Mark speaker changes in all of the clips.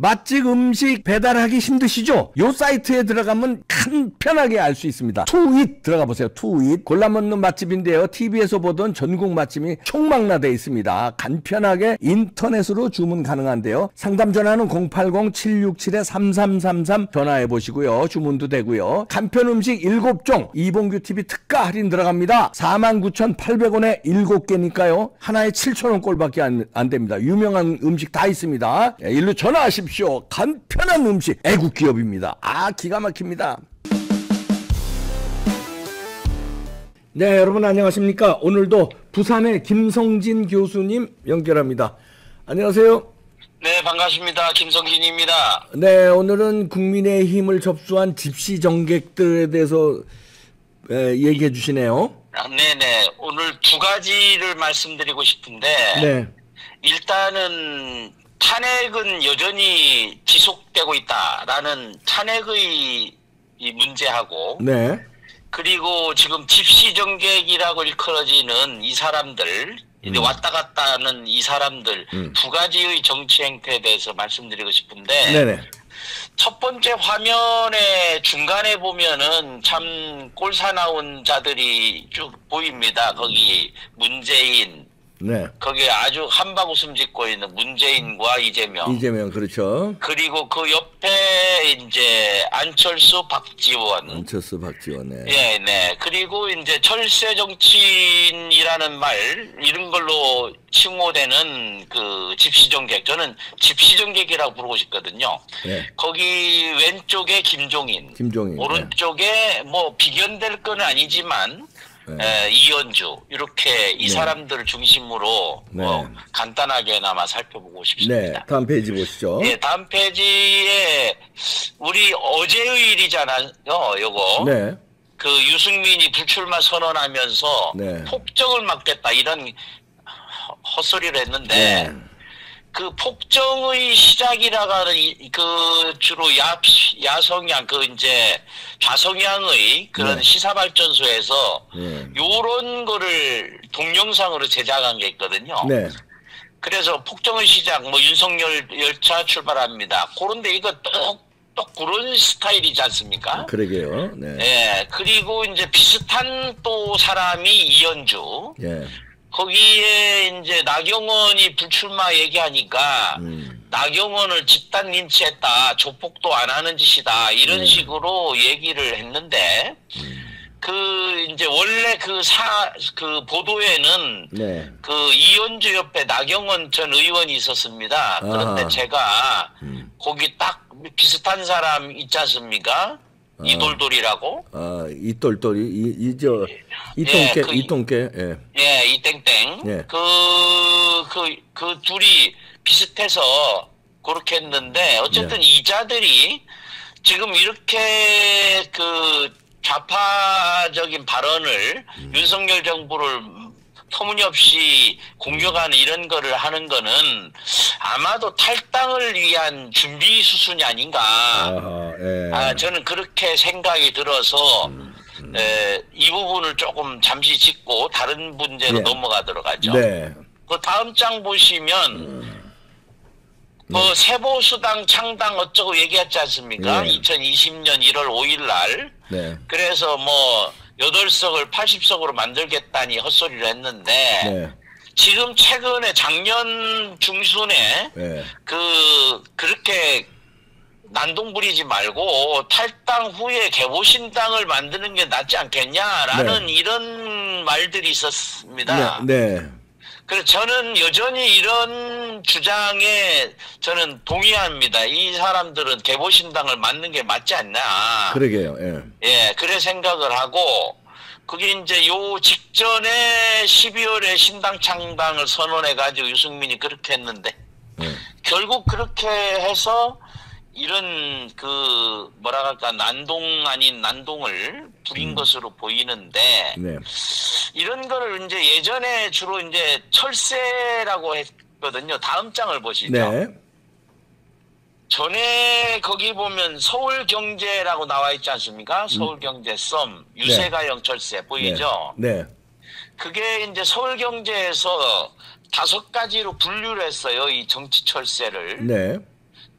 Speaker 1: 맛집 음식 배달하기 힘드시죠? 요 사이트에 들어가면 간편하게 알 수 있습니다. 투잇 들어가 보세요. 투잇. 골라 먹는 맛집인데요. TV에서 보던 전국 맛집이 총망라되어 있습니다. 간편하게 인터넷으로 주문 가능한데요. 상담 전화는 080-767-3333 전화해 보시고요. 주문도 되고요. 간편 음식 7종 이봉규 TV 특가 할인 들어갑니다. 49,800원에 7개니까요. 하나에 7,000원 꼴밖에 안 됩니다. 유명한 음식 다 있습니다. 일로 전화하십시오. 간편한 음식 애국 기업입니다. 기가 막힙니다. 네, 여러분 안녕하십니까? 오늘도 부산의 김성진 교수님 연결합니다. 안녕하세요.
Speaker 2: 네, 반갑습니다. 김성진입니다.
Speaker 1: 네, 오늘은 국민의힘을 접수한 집시 정객들에 대해서 얘기해 주시네요.
Speaker 2: 네네. 오늘 두 가지를 말씀드리고 싶은데,
Speaker 1: 네.
Speaker 2: 일단은 탄핵은 여전히 지속되고 있다라는 탄핵의 이 문제하고,
Speaker 1: 네.
Speaker 2: 그리고 지금 집시 정객이라고 일컬어지는 이 사람들, 이제 왔다 갔다 하는 이 사람들 두 가지의 정치 행태에 대해서 말씀드리고 싶은데,
Speaker 1: 네네.
Speaker 2: 첫 번째 화면에 중간에 보면은 참 꼴사나운 자들이 쭉 보입니다. 거기 문재인,
Speaker 1: 네.
Speaker 2: 거기에 아주 한바구음 짓고 있는 문재인과 이재명.
Speaker 1: 이재명, 그렇죠.
Speaker 2: 그리고 그 옆에 이제 안철수, 박지원.
Speaker 1: 안철수, 박지원. 네.
Speaker 2: 예, 네. 그리고 이제 철새 정치인이라는 말, 이런 걸로 칭호되는 그 집시정객. 저는 집시정객이라고 부르고 싶거든요.
Speaker 1: 네.
Speaker 2: 거기 왼쪽에 김종인. 오른쪽에 뭐 비견될 건 아니지만, 이현주, 이렇게 이 사람들을 중심으로 간단하게나마 살펴보고 싶습니다.
Speaker 1: 네, 다음 페이지 보시죠.
Speaker 2: 네, 다음 페이지에 우리 어제의 일이잖아요, 요거. 네. 그 유승민이 불출마 선언하면서 폭정을 막겠다 이런 헛소리를 했는데. 네. 그 폭정의 시작이라고 하는 그 주로 야성향 그 이제 좌성향의 그런 시사발전소에서 요런 거를 동영상으로 제작한 게 있거든요. 네. 그래서 폭정의 시작 뭐 윤석열 열차 출발합니다. 그런데 이거 똑 그런 스타일이지 않습니까?
Speaker 1: 그러게요. 네.
Speaker 2: 네. 그리고 이제 비슷한 또 사람이 이현주. 네. 거기에 이제 나경원이 불출마 얘기하니까 나경원을 집단 린치했다, 조폭도 안 하는 짓이다 이런 식으로 얘기를 했는데 그 이제 원래 그 보도에는 그 이현주 옆에 나경원 전 의원이 있었습니다. 그런데 제가 거기 딱 비슷한 사람 있지 않습니까? 이돌돌이라고?
Speaker 1: 이돌돌이 이똥개.
Speaker 2: 예, 이땡땡. 예. 그 둘이 비슷해서 그렇게 했는데 어쨌든 이자들이 지금 이렇게 그 좌파적인 발언을 윤석열 정부를 터무니없이 공격하는 이런 거를 하는 거는 아마도 탈당을 위한 준비 수순이 아닌가. 저는 그렇게 생각이 들어서 이 부분을 조금 잠시 짚고 다른 문제로 넘어가도록 하죠. 네. 그 다음 장 보시면 뭐 세보수당 창당 어쩌고 얘기했지 않습니까? 2020년 1월 5일 날. 그래서 뭐 8석을 80석으로 만들겠다니 헛소리를 했는데 지금 최근에 작년 중순에 그렇게 난동 부리지 말고 탈당 후에 개보신당을 만드는 게 낫지 않겠냐라는 이런 말들이 있었습니다. 그래서 저는 여전히 이런 주장에 저는 동의합니다. 이 사람들은 개보신당을 만든 게 맞지 않나.
Speaker 1: 그러게요.
Speaker 2: 예, 그래 생각을 하고 그게 이제 요 직전에 12월에 신당 창당을 선언해가지고 유승민이 그렇게 했는데 결국 그렇게 해서 이런 그 뭐라 할까 난동 아닌 난동을 부린 것으로 보이는데 이런 거를 이제 예전에 주로 이제 철새라고 했거든요. 다음 장을 보시죠. 전에 거기 보면 서울경제라고 나와 있지 않습니까? 서울경제 썸 유세가영 철새 보이죠? 그게 이제 서울경제에서 5가지로 분류를 했어요. 이 정치 철새를.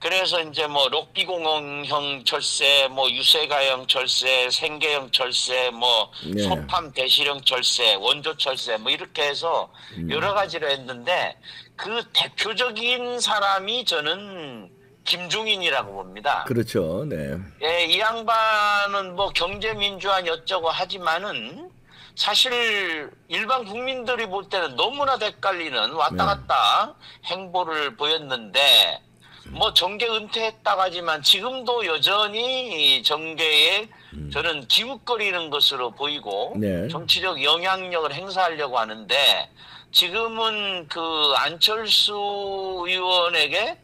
Speaker 2: 그래서 이제 뭐 록비공원형 철새, 뭐 유세가형 철새, 생계형 철새, 뭐
Speaker 1: 네.
Speaker 2: 소팜 대실형 철새, 원조 철새 뭐 이렇게 해서 여러 가지로 했는데 그 대표적인 사람이 저는 김종인이라고 봅니다.
Speaker 1: 그렇죠. 네.
Speaker 2: 예, 이 양반은 뭐 경제민주화 어쩌고 하지만은 사실 일반 국민들이 볼 때는 너무나 헷갈리는 왔다 갔다 행보를 보였는데 뭐 정계 은퇴했다고 하지만 지금도 여전히 정계에 저는 기웃거리는 것으로 보이고
Speaker 1: 네.
Speaker 2: 정치적 영향력을 행사하려고 하는데 지금은 그 안철수 의원에게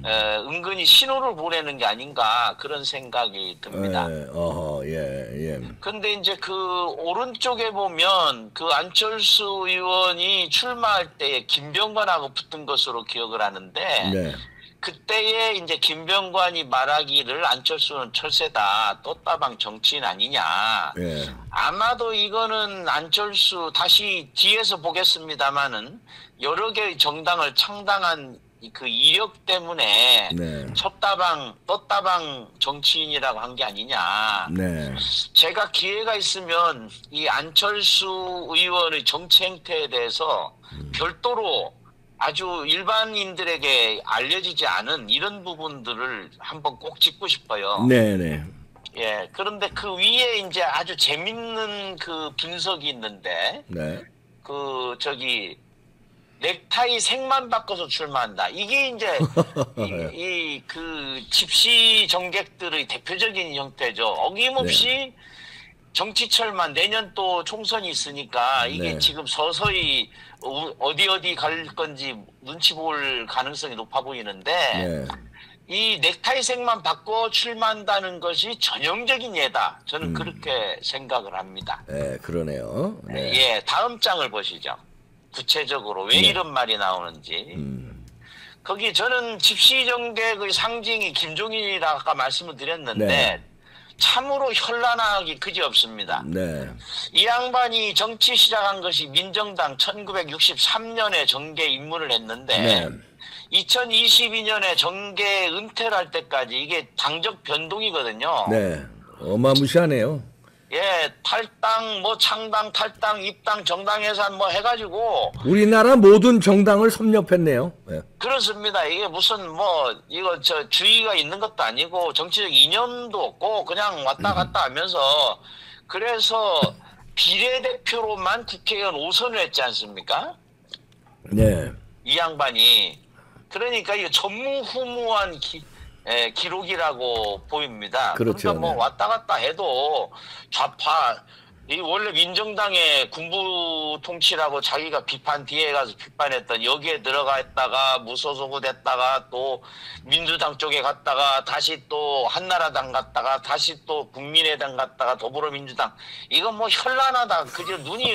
Speaker 2: 은근히 신호를 보내는 게 아닌가 그런 생각이 듭니다.
Speaker 1: 예.
Speaker 2: 근데 이제 그 오른쪽에 보면 그 안철수 의원이 출마할 때에 김병관하고 붙은 것으로 기억을 하는데
Speaker 1: 네.
Speaker 2: 그때에 이제 김병관이 말하기를 안철수는 철새다, 돛다방 정치인 아니냐.
Speaker 1: 예.
Speaker 2: 아마도 이거는 안철수 다시 뒤에서 보겠습니다마는 여러 개의 정당을 창당한 그 이력 때문에
Speaker 1: 네.
Speaker 2: 돛다방 정치인이라고 한 게 아니냐.
Speaker 1: 네.
Speaker 2: 제가 기회가 있으면 이 안철수 의원의 정치 행태에 대해서 별도로 아주 일반인들에게 알려지지 않은 이런 부분들을 한번 꼭 짚고 싶어요.
Speaker 1: 네네.
Speaker 2: 예. 그런데 그 위에 이제 아주 재밌는 그 분석이 있는데,
Speaker 1: 네.
Speaker 2: 그, 저기, 넥타이 색만 바꿔서 출마한다. 이게 이제, 그 집시 정객들의 대표적인 형태죠. 어김없이 정치철만 내년 또 총선이 있으니까 이게
Speaker 1: 네.
Speaker 2: 지금 서서히 어디 갈 건지 눈치 볼 가능성이 높아 보이는데
Speaker 1: 네.
Speaker 2: 이 넥타이색만 바꿔 출마한다는 것이 전형적인 예다. 저는 그렇게 생각을 합니다.
Speaker 1: 네, 그러네요. 네.
Speaker 2: 예, 다음 장을 보시죠. 구체적으로 왜 이런 말이 나오는지. 거기 저는 집시정객의 상징이 김종인이라 아까 말씀을 드렸는데
Speaker 1: 네.
Speaker 2: 참으로 현란하기 그지없습니다.
Speaker 1: 네.
Speaker 2: 이 양반이 정치 시작한 것이 민정당 1963년에 정계 입문을 했는데
Speaker 1: 네.
Speaker 2: 2022년에 정계 은퇴를 할 때까지 이게 당적 변동이거든요.
Speaker 1: 네. 어마무시하네요.
Speaker 2: 예, 탈당, 뭐 창당, 탈당, 입당, 정당 해산 뭐 해가지고
Speaker 1: 우리나라 모든 정당을 섭렵했네요. 네.
Speaker 2: 그렇습니다. 이게 무슨 뭐 이거 저 주의가 있는 것도 아니고 정치적 이념도 없고 그냥 왔다 갔다 하면서 그래서 비례대표로만 국회의원 5선을 했지 않습니까?
Speaker 1: 네.
Speaker 2: 이 양반이. 그러니까 이거 전무후무한 기록이라고 보입니다.
Speaker 1: 그렇죠.
Speaker 2: 그러니까 뭐
Speaker 1: 네.
Speaker 2: 왔다 갔다 해도 좌파 이 원래 민정당의 군부 통치라고 자기가 비판 뒤에 가서 비판했던 여기에 들어가 있다가 무소속으로 됐다가 또 민주당 쪽에 갔다가 다시 또 한나라당 갔다가 다시 또 국민의당 갔다가 더불어민주당 이거 뭐 현란하다 그저 눈이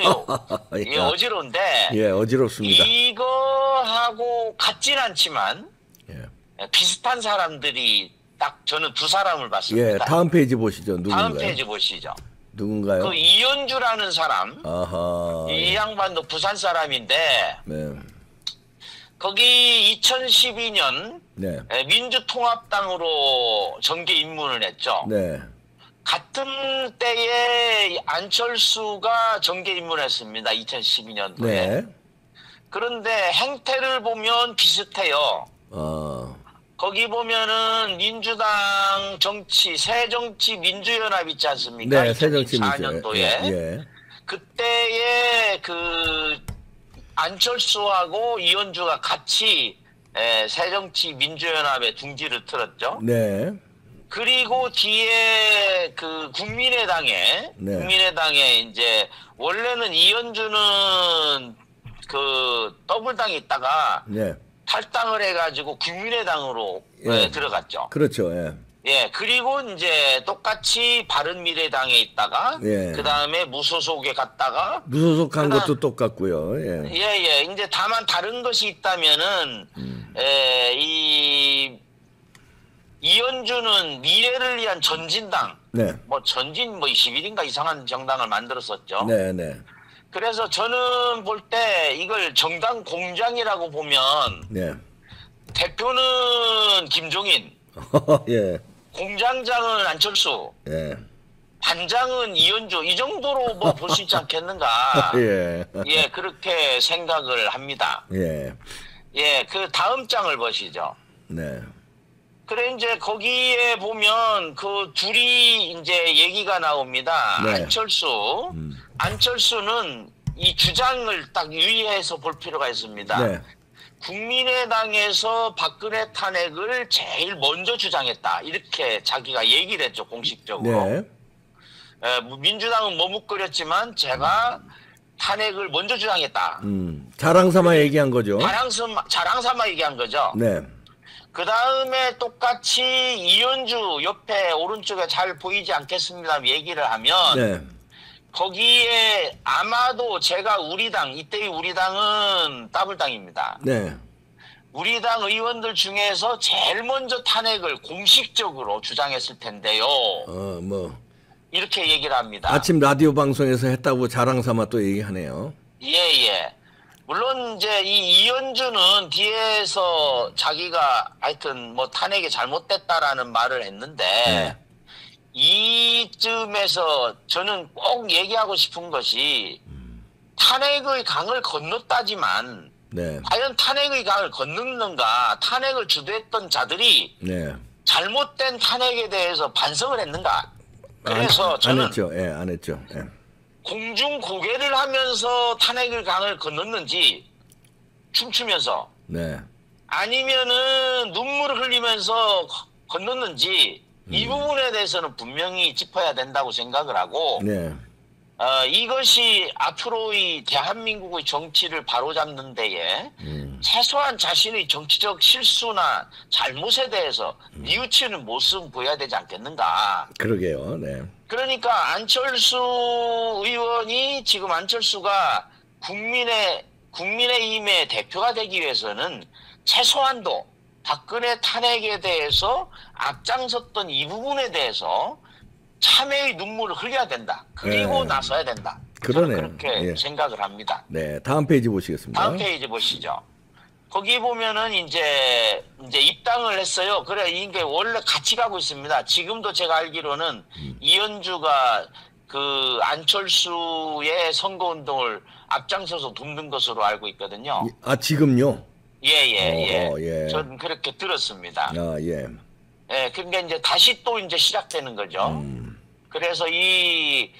Speaker 2: 예, 어지러운데
Speaker 1: 예, 어지럽습니다.
Speaker 2: 이거하고 같진 않지만
Speaker 1: 예.
Speaker 2: 비슷한 사람들이 딱 저는 두 사람을
Speaker 1: 예,
Speaker 2: 봤습니다.
Speaker 1: 다음 페이지 보시죠. 누군가요?
Speaker 2: 다음 페이지 보시죠.
Speaker 1: 누군가요?
Speaker 2: 그 이현주라는 사람,
Speaker 1: 아하.
Speaker 2: 이 양반도 부산 사람인데
Speaker 1: 네.
Speaker 2: 거기 2012년
Speaker 1: 네.
Speaker 2: 민주통합당으로 정계 입문을 했죠.
Speaker 1: 네.
Speaker 2: 같은 때에 안철수가 정계 입문했습니다. 2012년도에.
Speaker 1: 네.
Speaker 2: 그런데 행태를 보면 비슷해요. 거기 보면은 민주당 정치, 새정치 민주연합 있지 않습니까?
Speaker 1: 네, 새정치
Speaker 2: 2024년도에.
Speaker 1: 예.
Speaker 2: 그때에 그 안철수하고 이현주가 같이 새정치 민주연합에 둥지를 틀었죠.
Speaker 1: 네.
Speaker 2: 그리고 뒤에 그 국민의당에 이제 원래는 이현주는 그 더블당에 있다가
Speaker 1: 네.
Speaker 2: 탈당을 해가지고 국민의당으로 들어갔죠.
Speaker 1: 그렇죠. 예.
Speaker 2: 예, 그리고 이제 똑같이 바른미래당에 있다가
Speaker 1: 예.
Speaker 2: 그 다음에 무소속에 갔다가
Speaker 1: 무소속한 것도 똑같고요. 예.
Speaker 2: 예. 이제 다만 다른 것이 있다면은 이현주는 미래를 위한 전진당,
Speaker 1: 네.
Speaker 2: 뭐 전진 뭐 21인가 이상한 정당을 만들었었죠.
Speaker 1: 네, 네.
Speaker 2: 그래서 저는 볼 때 이걸 정당 공장이라고 보면
Speaker 1: 네.
Speaker 2: 대표는 김종인,
Speaker 1: 예.
Speaker 2: 공장장은 안철수,
Speaker 1: 예.
Speaker 2: 반장은 이현주, 이 정도로 뭐 볼 수 있지 않겠는가.
Speaker 1: 예.
Speaker 2: 예, 그렇게 생각을 합니다.
Speaker 1: 예.
Speaker 2: 예, 그 다음 장을 보시죠.
Speaker 1: 네.
Speaker 2: 그래, 이제 거기에 보면 그 둘이 이제 얘기가 나옵니다.
Speaker 1: 네.
Speaker 2: 안철수는 이 주장을 딱 유의해서 볼 필요가 있습니다.
Speaker 1: 네.
Speaker 2: 국민의당에서 박근혜 탄핵을 제일 먼저 주장했다. 이렇게 자기가 얘기를 했죠, 공식적으로.
Speaker 1: 네.
Speaker 2: 민주당은 머뭇거렸지만 제가 탄핵을 먼저 주장했다.
Speaker 1: 자랑삼아 얘기한 거죠.
Speaker 2: 자랑삼아 얘기한 거죠.
Speaker 1: 네.
Speaker 2: 그 다음에 똑같이 이현주 옆에 오른쪽에 잘 보이지 않겠습니다. 얘기를 하면
Speaker 1: 네.
Speaker 2: 거기에 아마도 제가 이때의 우리 당은 따블당입니다.
Speaker 1: 네.
Speaker 2: 우리 당 의원들 중에서 제일 먼저 탄핵을 공식적으로 주장했을 텐데요.
Speaker 1: 뭐
Speaker 2: 이렇게 얘기를 합니다.
Speaker 1: 아침 라디오 방송에서 했다고 자랑삼아 또 얘기하네요.
Speaker 2: 예. 물론 이제 이 이현주는 뒤에서 자기가 하여튼 뭐 탄핵이 잘못됐다라는 말을 했는데
Speaker 1: 네.
Speaker 2: 이쯤에서 저는 꼭 얘기하고 싶은 것이 탄핵의 강을 건넜다지만
Speaker 1: 네.
Speaker 2: 과연 탄핵의 강을 건넜는가, 탄핵을 주도했던 자들이
Speaker 1: 네.
Speaker 2: 잘못된 탄핵에 대해서 반성을 했는가. 그래서
Speaker 1: 안
Speaker 2: 저는
Speaker 1: 했죠. 예, 안 했죠. 예.
Speaker 2: 공중 고개를 하면서 탄핵의 강을 건넜는지 춤추면서
Speaker 1: 네.
Speaker 2: 아니면은 눈물을 흘리면서 건넜는지 이 부분에 대해서는 분명히 짚어야 된다고 생각을 하고
Speaker 1: 네.
Speaker 2: 이것이 앞으로의 대한민국의 정치를 바로잡는 데에 최소한 자신의 정치적 실수나 잘못에 대해서 뉘우치는 모습 보여야 되지 않겠는가.
Speaker 1: 그러게요. 네.
Speaker 2: 그러니까 안철수 의원이 지금 안철수가 국민의힘의 대표가 되기 위해서는 최소한도 박근혜 탄핵에 대해서 앞장섰던 이 부분에 대해서 참회의 눈물을 흘려야 된다. 그리고
Speaker 1: 네.
Speaker 2: 나서야 된다.
Speaker 1: 그러네요.
Speaker 2: 저는 그렇게
Speaker 1: 예.
Speaker 2: 생각을 합니다.
Speaker 1: 네. 다음 페이지 보시겠습니다.
Speaker 2: 다음 페이지 보시죠. 거기 보면은 이제 입당을 했어요. 그래, 이게 원래 같이 가고 있습니다. 지금도 제가 알기로는 이현주가 그 안철수의 선거운동을 앞장서서 돕는 것으로 알고 있거든요.
Speaker 1: 지금요?
Speaker 2: 예.
Speaker 1: 예.
Speaker 2: 저는 그렇게 들었습니다.
Speaker 1: 예.
Speaker 2: 예, 그러니까 이제 다시 또 이제 시작되는 거죠. 그래서 이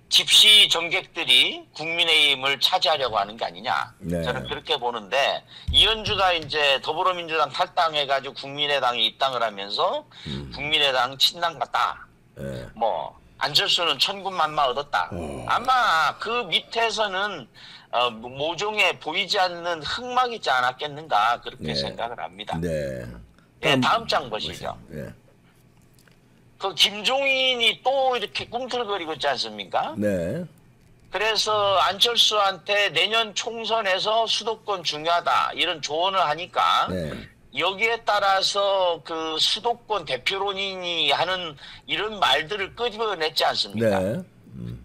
Speaker 2: 집시 정객들이 국민의힘을 차지하려고 하는 게 아니냐.
Speaker 1: 네.
Speaker 2: 저는 그렇게 보는데 이현주가 이제 더불어민주당 탈당해가지고 국민의당에 입당을 하면서 국민의당 친당 같다.
Speaker 1: 예.
Speaker 2: 뭐 안철수는 천군만마 얻었다. 아마 그 밑에서는 모종에 보이지 않는 흑막이 있지 않았겠는가 그렇게
Speaker 1: 네.
Speaker 2: 생각을 합니다.
Speaker 1: 네.
Speaker 2: 예, 다음 장 보시죠.
Speaker 1: 예.
Speaker 2: 그 김종인이 또 이렇게 꿈틀거리고 있지 않습니까?
Speaker 1: 네.
Speaker 2: 그래서 안철수한테 내년 총선에서 수도권 중요하다 이런 조언을 하니까
Speaker 1: 네.
Speaker 2: 여기에 따라서 그 수도권 대표론인이 하는 이런 말들을 끄집어냈지 않습니까?
Speaker 1: 네.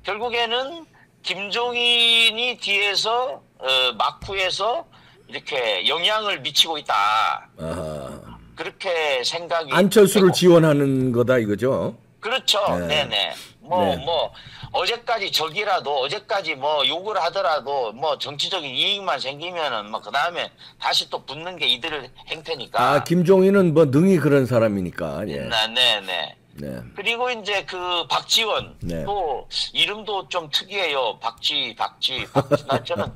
Speaker 2: 결국에는 김종인이 뒤에서 막후에서 이렇게 영향을 미치고 있다.
Speaker 1: 아하.
Speaker 2: 그렇게 생각이
Speaker 1: 안철수를
Speaker 2: 되고.
Speaker 1: 지원하는 거다 이거죠.
Speaker 2: 그렇죠.
Speaker 1: 네.
Speaker 2: 네네.
Speaker 1: 네.
Speaker 2: 어제까지 어제까지 뭐 욕을 하더라도 뭐 정치적인 이익만 생기면은 뭐 그 다음에 다시 또 붙는 게 이들의 행태니까.
Speaker 1: 김종인은 뭐 능히 그런 사람이니까. 예.
Speaker 2: 네네.
Speaker 1: 네.
Speaker 2: 그리고 이제 그 박지원
Speaker 1: 네.
Speaker 2: 또 이름도 좀 특이해요. 박지. 나 저는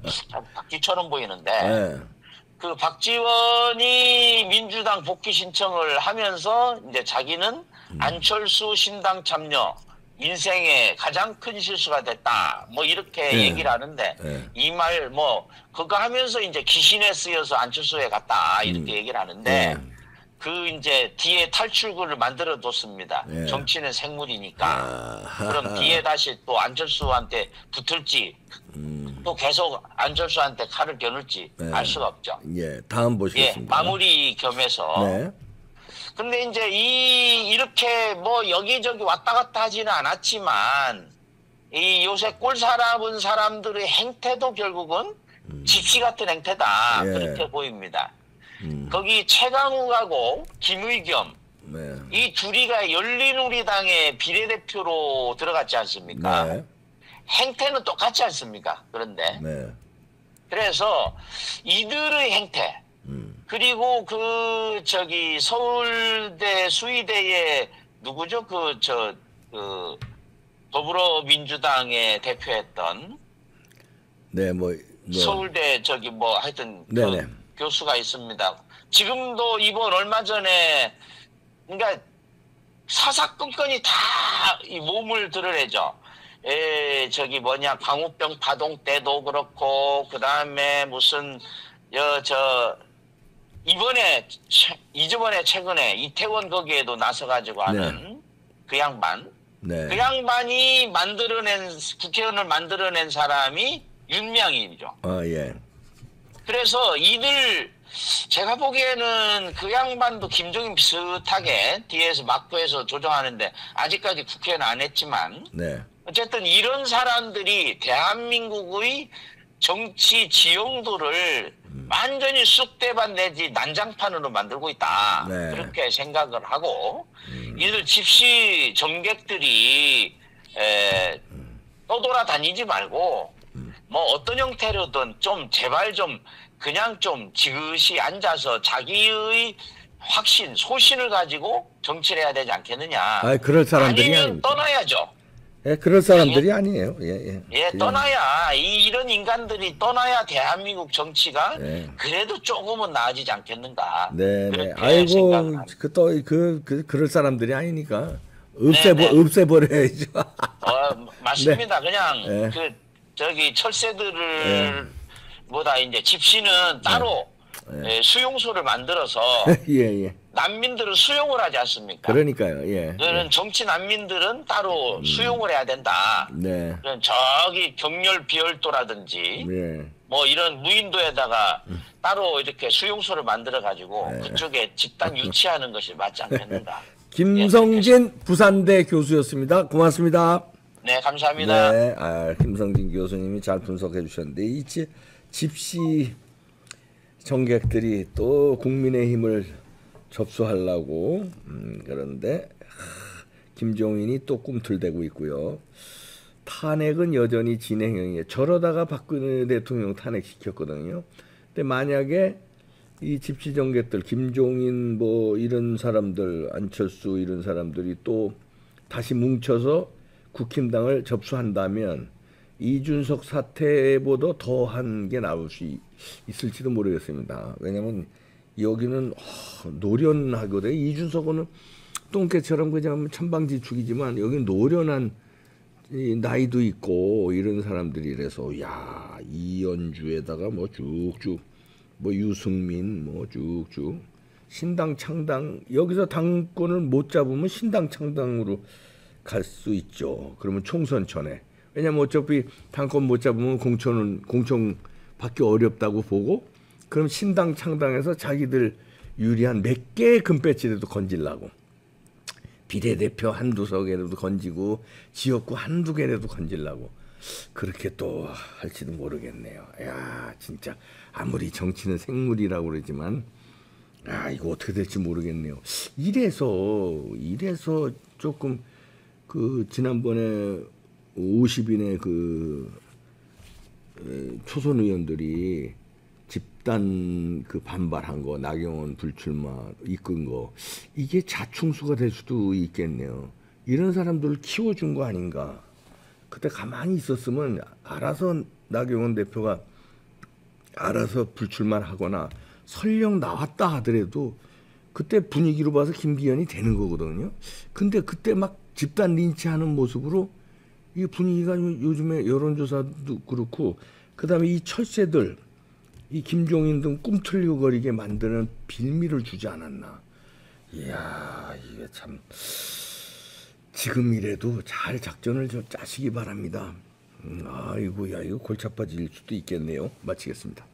Speaker 2: 박쥐처럼 보이는데.
Speaker 1: 네.
Speaker 2: 그 박지원이 민주당 복귀 신청을 하면서 이제 자기는 안철수 신당 참여 인생의 가장 큰 실수가 됐다. 뭐 이렇게
Speaker 1: 네.
Speaker 2: 얘기를 하는데
Speaker 1: 네.
Speaker 2: 이 말 그거 하면서 이제 기신에 쓰여서 안철수에 갔다 이렇게 얘기를 하는데
Speaker 1: 네.
Speaker 2: 그 이제 뒤에 탈출구를 만들어 뒀습니다.
Speaker 1: 네.
Speaker 2: 정치는 생물이니까. 그럼 뒤에 다시 또 안철수한테 붙을지 또 계속 안철수한테 칼을 겨눌지
Speaker 1: 네.
Speaker 2: 알 수가 없죠.
Speaker 1: 예. 다음
Speaker 2: 예,
Speaker 1: 보시겠습니다.
Speaker 2: 마무리 겸해서.
Speaker 1: 네.
Speaker 2: 근데 이제 이렇게 뭐 여기저기 왔다 갔다 하지는 않았지만 이 요새 꼴 살아본 사람들의 행태도 결국은 집시 같은 행태다.
Speaker 1: 예.
Speaker 2: 그렇게 보입니다. 거기 최강욱하고 김의겸
Speaker 1: 네.
Speaker 2: 이 둘이가 열린우리당의 비례대표로 들어갔지 않습니까?
Speaker 1: 네.
Speaker 2: 행태는 똑같지 않습니까? 그런데
Speaker 1: 네.
Speaker 2: 그래서 이들의 행태 그리고 그 저기 서울대 수의대의 누구죠? 그 더불어민주당의 대표했던
Speaker 1: 네, 뭐
Speaker 2: 서울대 저기 뭐 하여튼
Speaker 1: 네네.
Speaker 2: 그 교수가 있습니다. 지금도 이번 얼마 전에 그러니까 사사건건이 다 이 몸을 드러내죠. 저기 뭐냐 광우병 파동 때도 그렇고 그 다음에 무슨 이번에 최근에 이태원 거기에도 나서가지고 하는 그 양반.
Speaker 1: 네.
Speaker 2: 그 양반이 국회의원을 만들어낸 사람이 윤명희죠.
Speaker 1: 예.
Speaker 2: 그래서 제가 보기에는 그 양반도 김종인 비슷하게 뒤에서 막부해서 조정하는데 아직까지 국회의원 안 했지만
Speaker 1: 네.
Speaker 2: 어쨌든 이런 사람들이 대한민국의 정치 지형도를 완전히 쑥대밭 내지 난장판으로 만들고 있다.
Speaker 1: 네.
Speaker 2: 그렇게 생각을 하고 이들 집시 정객들이 떠돌아다니지 말고 뭐 어떤 형태로든 좀 제발 좀 그냥 좀 지그시 앉아서 자기의 확신, 소신을 가지고 정치를 해야 되지 않겠느냐.
Speaker 1: 아, 그럴 사람들이
Speaker 2: 아니면
Speaker 1: 아닙니다.
Speaker 2: 떠나야죠.
Speaker 1: 예, 그럴 사람들이 아니에요. 예. 그냥,
Speaker 2: 떠나야 이런 인간들이 떠나야 대한민국 정치가
Speaker 1: 예.
Speaker 2: 그래도 조금은 나아지지 않겠는가.
Speaker 1: 네.
Speaker 2: 그렇게
Speaker 1: 아이고,
Speaker 2: 생각합니다.
Speaker 1: 그럴 사람들이 아니니까
Speaker 2: 네네.
Speaker 1: 없애버려야죠.
Speaker 2: 맞습니다.
Speaker 1: 네.
Speaker 2: 그냥
Speaker 1: 네.
Speaker 2: 저기 철새들을 보다 이제 집시는 따로 수용소를 만들어서
Speaker 1: 예.
Speaker 2: 난민들은 수용을 하지 않습니까?
Speaker 1: 그러니까요. 예.
Speaker 2: 그런 정치 난민들은 따로 수용을 해야 된다.
Speaker 1: 네.
Speaker 2: 그럼 저기 경렬 비열도라든지
Speaker 1: 네.
Speaker 2: 뭐 이런 무인도에다가 따로 이렇게 수용소를 만들어 가지고 그쪽에 집단 유치하는 것이 맞지 않겠는가?
Speaker 1: 김성진 부산대 교수였습니다. 고맙습니다.
Speaker 2: 네, 감사합니다.
Speaker 1: 네, 김성진 교수님이 잘 분석해 주셨는데 이 집시 정객들이 또 국민의힘을 접수하려고 그런데 김종인이 또 꿈틀대고 있고요. 탄핵은 여전히 진행형이에요. 저러다가 박근혜 대통령 탄핵시켰거든요. 근데 만약에 이 집시 정객들 김종인 뭐 이런 사람들 안철수 이런 사람들이 또 다시 뭉쳐서 국힘당을 접수한다면 이준석 사태보다 더한 게 나올 수 있을지도 모르겠습니다. 왜냐하면 여기는 노련하거든요. 이준석은 똥개처럼 그냥 천방지축이지만 여기는 노련한 나이도 있고 이런 사람들이라서 야 이연주에다가 뭐 쭉쭉 뭐 유승민 뭐 쭉쭉 신당 창당 여기서 당권을 못 잡으면 신당 창당으로 갈 수 있죠. 그러면 총선 전에. 왜냐면 어차피 당권 못 잡으면 공천 받기 어렵다고 보고 그럼 신당 창당해서 자기들 유리한 몇 개의 금배지라도 건질라고. 비례대표 한두 석에라도 건지고 지역구 한두 개라도 건질라고. 그렇게 또 할지도 모르겠네요. 야 진짜 아무리 정치는 생물이라고 그러지만 이거 어떻게 될지 모르겠네요. 이래서 조금 그 지난번에 50인의 그 초선 의원들이 집단 그 반발한 거 나경원 불출마 이끈 거 이게 자충수가 될 수도 있겠네요. 이런 사람들을 키워준 거 아닌가. 그때 가만히 있었으면 알아서 나경원 대표가 알아서 불출마를 하거나 설령 나왔다 하더라도 그때 분위기로 봐서 김기현이 되는 거거든요. 근데 그때 막 집단 린치하는 모습으로 이 분위기가 요즘에 여론조사도 그렇고 그다음에 이 철새들 이 김종인 등 꿈틀거리게 만드는 빌미를 주지 않았나. 이야 이게 참 지금이라도 잘 작전을 좀 짜시기 바랍니다. 아이고 야 이거 골치 아파질 수도 있겠네요. 마치겠습니다.